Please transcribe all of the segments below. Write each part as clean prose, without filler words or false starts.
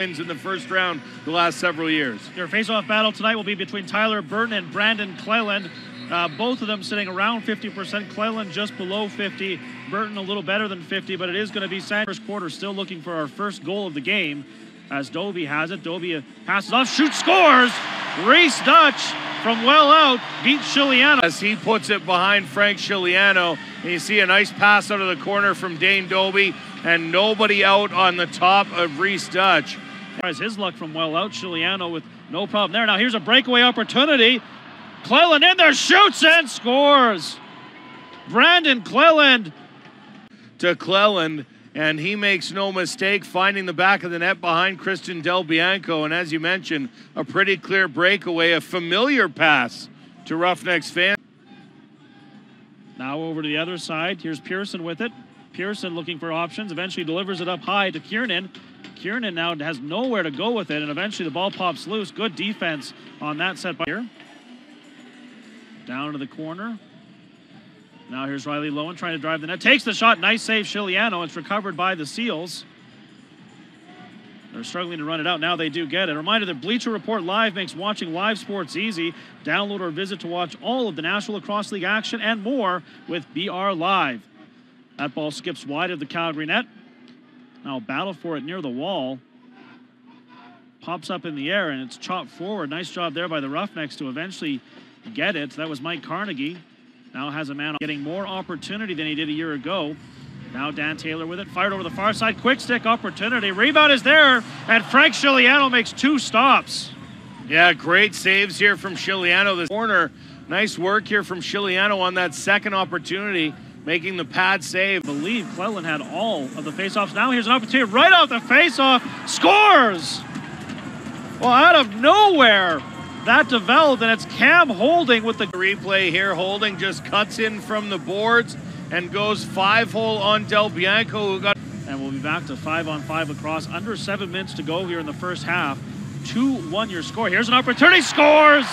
wins in the first round the last several years. Your face-off battle tonight will be between Tyler Burton and Brandon Cleland. Both of them sitting around 50%. Cleland just below 50. Burton a little better than 50, but it is going to be first quarter. Still looking for our first goal of the game as Doby has it. Doby passes off, shoots, scores! Reese Dutch from well out beats Chiliano. As he puts it behind Frank Chiliano, and you see a nice pass out of the corner from Dane Doby, and nobody out on the top of Reese Dutch. Tries his luck from well out. Chiliano with no problem there. Now here's a breakaway opportunity. Cleland in there, shoots and scores. Brandon Cleland. To Cleland, and he makes no mistake finding the back of the net behind Christian Del Bianco. And as you mentioned, a pretty clear breakaway, a familiar pass to Roughnecks fans. Now over to the other side. Here's Pearson with it. Pearson looking for options, eventually delivers it up high to Kiernan. Kiernan now has nowhere to go with it, and eventually the ball pops loose. Good defense on that set by here. Down to the corner. Now here's Riley Lowen trying to drive the net. Takes the shot. Nice save, Chiliano. It's recovered by the Seals. They're struggling to run it out. Now they do get it. A reminder that Bleacher Report Live makes watching live sports easy. Download or visit to watch all of the National Lacrosse League action and more with BR Live. That ball skips wide of the Calgary net. Now battle for it near the wall. Pops up in the air and it's chopped forward. Nice job there by the Roughnecks to eventually get it. That was Mike Carnegie. Now has a man getting more opportunity than he did a year ago. Now Dan Taylor with it. Fired over the far side. Quick stick opportunity. Rebound is there. And Frank Chiliano makes two stops. Yeah, great saves here from Chiliano. This corner. Nice work here from Chiliano on that second opportunity, making the pad save. I believe Cleland had all of the faceoffs. Now here's an opportunity right off the faceoff. Scores! Well, out of nowhere, that developed, and it's Cam Holding with the replay here. Holding just cuts in from the boards and goes 5-hole on Del Bianco, who got. And we'll be back to 5-on-5 lacrosse. Under 7 minutes to go here in the first half. 2-1 your score. Here's an opportunity. Scores!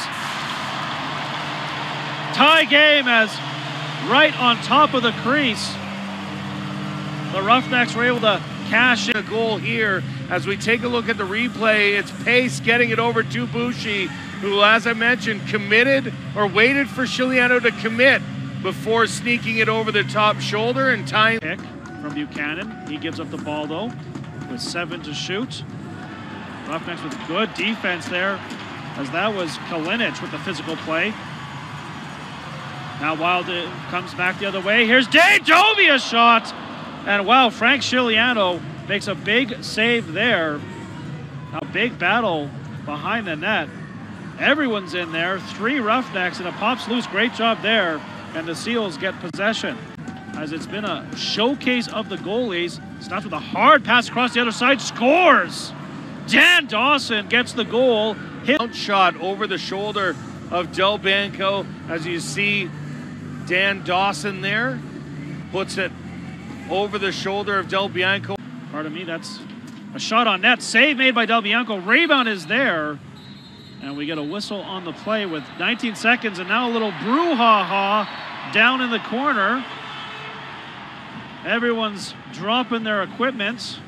Tie game as right on top of the crease. The Roughnecks were able to cash in a goal here. As we take a look at the replay, it's Pace getting it over to Bushi, who, as I mentioned, committed or waited for Chiliano to commit before sneaking it over the top shoulder and tying. Pick from Buchanan. He gives up the ball, though, with 7 to shoot. Roughnecks with good defense there, as that was Kalinich with the physical play. Now Wild comes back the other way. Here's Dane Doby, a shot. And wow, Frank Chiliano makes a big save there. A big battle behind the net. Everyone's in there. 3 Roughnecks, and it pops loose. Great job there. And the Seals get possession. As it's been a showcase of the goalies. Stops with a hard pass across the other side. Scores! Dan Dawson gets the goal. Hit shot over the shoulder of Del Bianco. As you see, Dan Dawson there puts it over the shoulder of Del Bianco. Pardon me, that's a shot on net. Save made by Del Bianco. Rebound is there. And we get a whistle on the play with 19 seconds. And now a little brouhaha down in the corner. Everyone's dropping their equipment.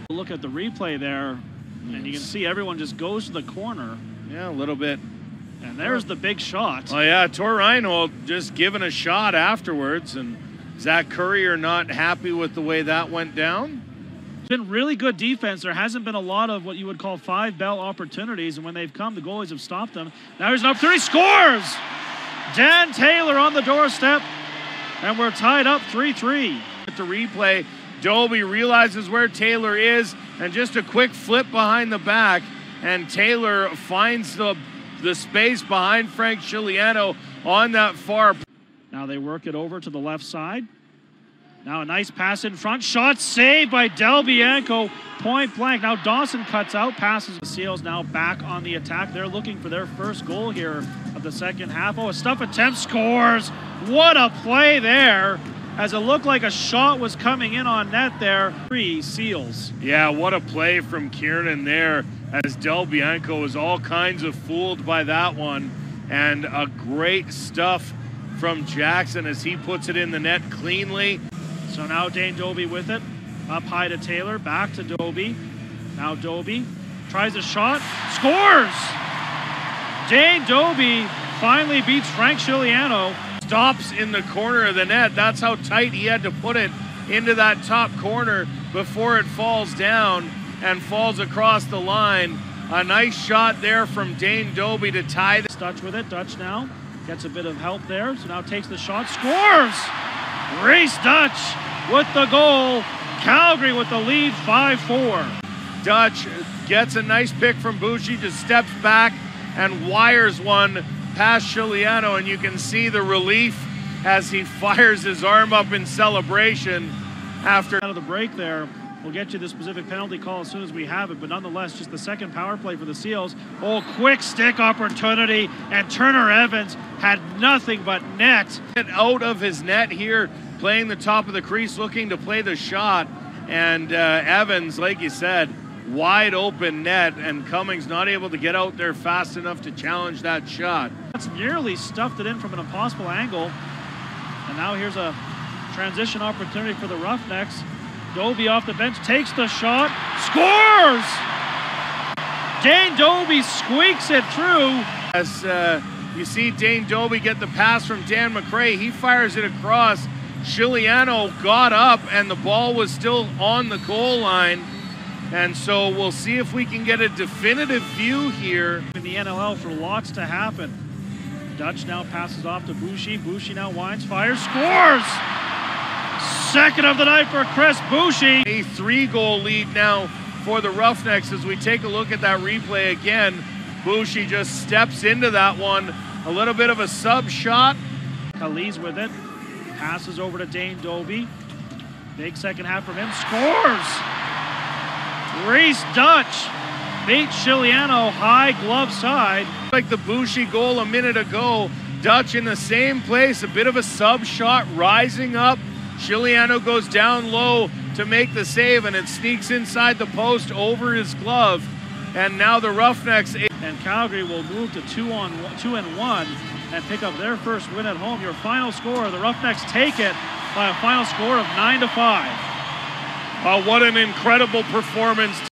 Look at the replay there. And you can see everyone just goes to the corner. Yeah, a little bit. And there's the big shot. Oh, yeah, Tor Reinhold just giving a shot afterwards. And Zach Currier not happy with the way that went down. It's been really good defense. There hasn't been a lot of what you would call 5-bell opportunities. And when they've come, the goalies have stopped them. Now here's an opportunity. Scores! Dan Taylor on the doorstep. And we're tied up 3-3. At the replay, Doby realizes where Taylor is. And just a quick flip behind the back. And Taylor finds the space behind Frank Chiliano on that far. Now they work it over to the left side. Now a nice pass in front. Shot saved by Del Bianco. Point blank. Now Dawson cuts out. Passes. The Seals now back on the attack. They're looking for their first goal here of the second half. Oh, a stuff attempt. Scores. What a play there. As it looked like a shot was coming in on net there. 3 Seals. Yeah, what a play from Kiernan there, as Del Bianco was all kinds of fooled by that one. And a great stuff from Jackson as he puts it in the net cleanly. So now Dane Doby with it. Up high to Taylor, back to Doby. Now Doby tries a shot, scores! Dane Doby finally beats Frank Chiliano. Stops in the corner of the net. That's how tight he had to put it into that top corner before it falls down and falls across the line. A nice shot there from Dane Doby to tie this. Dutch with it. Dutch now gets a bit of help there. So now takes the shot, scores! Reese Dutch with the goal. Calgary with the lead, 5-4. Dutch gets a nice pick from Bushi, just steps back and wires one past Chiliano, and you can see the relief as he fires his arm up in celebration after. Out of the break there. We'll get you the specific penalty call as soon as we have it, but nonetheless, just the second power play for the Seals. Oh, quick stick opportunity, and Turner Evans had nothing but net. Out of his net here, playing the top of the crease, looking to play the shot, and Evans, like you said, wide open net, and Cummings not able to get out there fast enough to challenge that shot. That's nearly stuffed it in from an impossible angle, and now here's a transition opportunity for the Roughnecks. Doby off the bench, takes the shot, scores! Dane Doby squeaks it through. As you see Dane Doby get the pass from Dan McRae, he fires it across. Chiliano got up and the ball was still on the goal line. And so we'll see if we can get a definitive view here. In the NLL for lots to happen. Dutch now passes off to Bushi. Bushi now winds, fires, scores! Second of the night for Chris Bushi. A 3-goal lead now for the Roughnecks as we take a look at that replay again. Bushi just steps into that one. A little bit of a sub shot. Kali's with it. Passes over to Dane Doby. Big second half from him. Scores! Reese Dutch beats Chiliano high glove side. Like the Bushi goal a minute ago. Dutch in the same place. A bit of a sub shot rising up. Chiliano goes down low to make the save, and it sneaks inside the post over his glove. And now the Roughnecks. And Calgary will move to 2-1 and pick up their first win at home. Your final score, the Roughnecks take it by a final score of 9-5. What an incredible performance.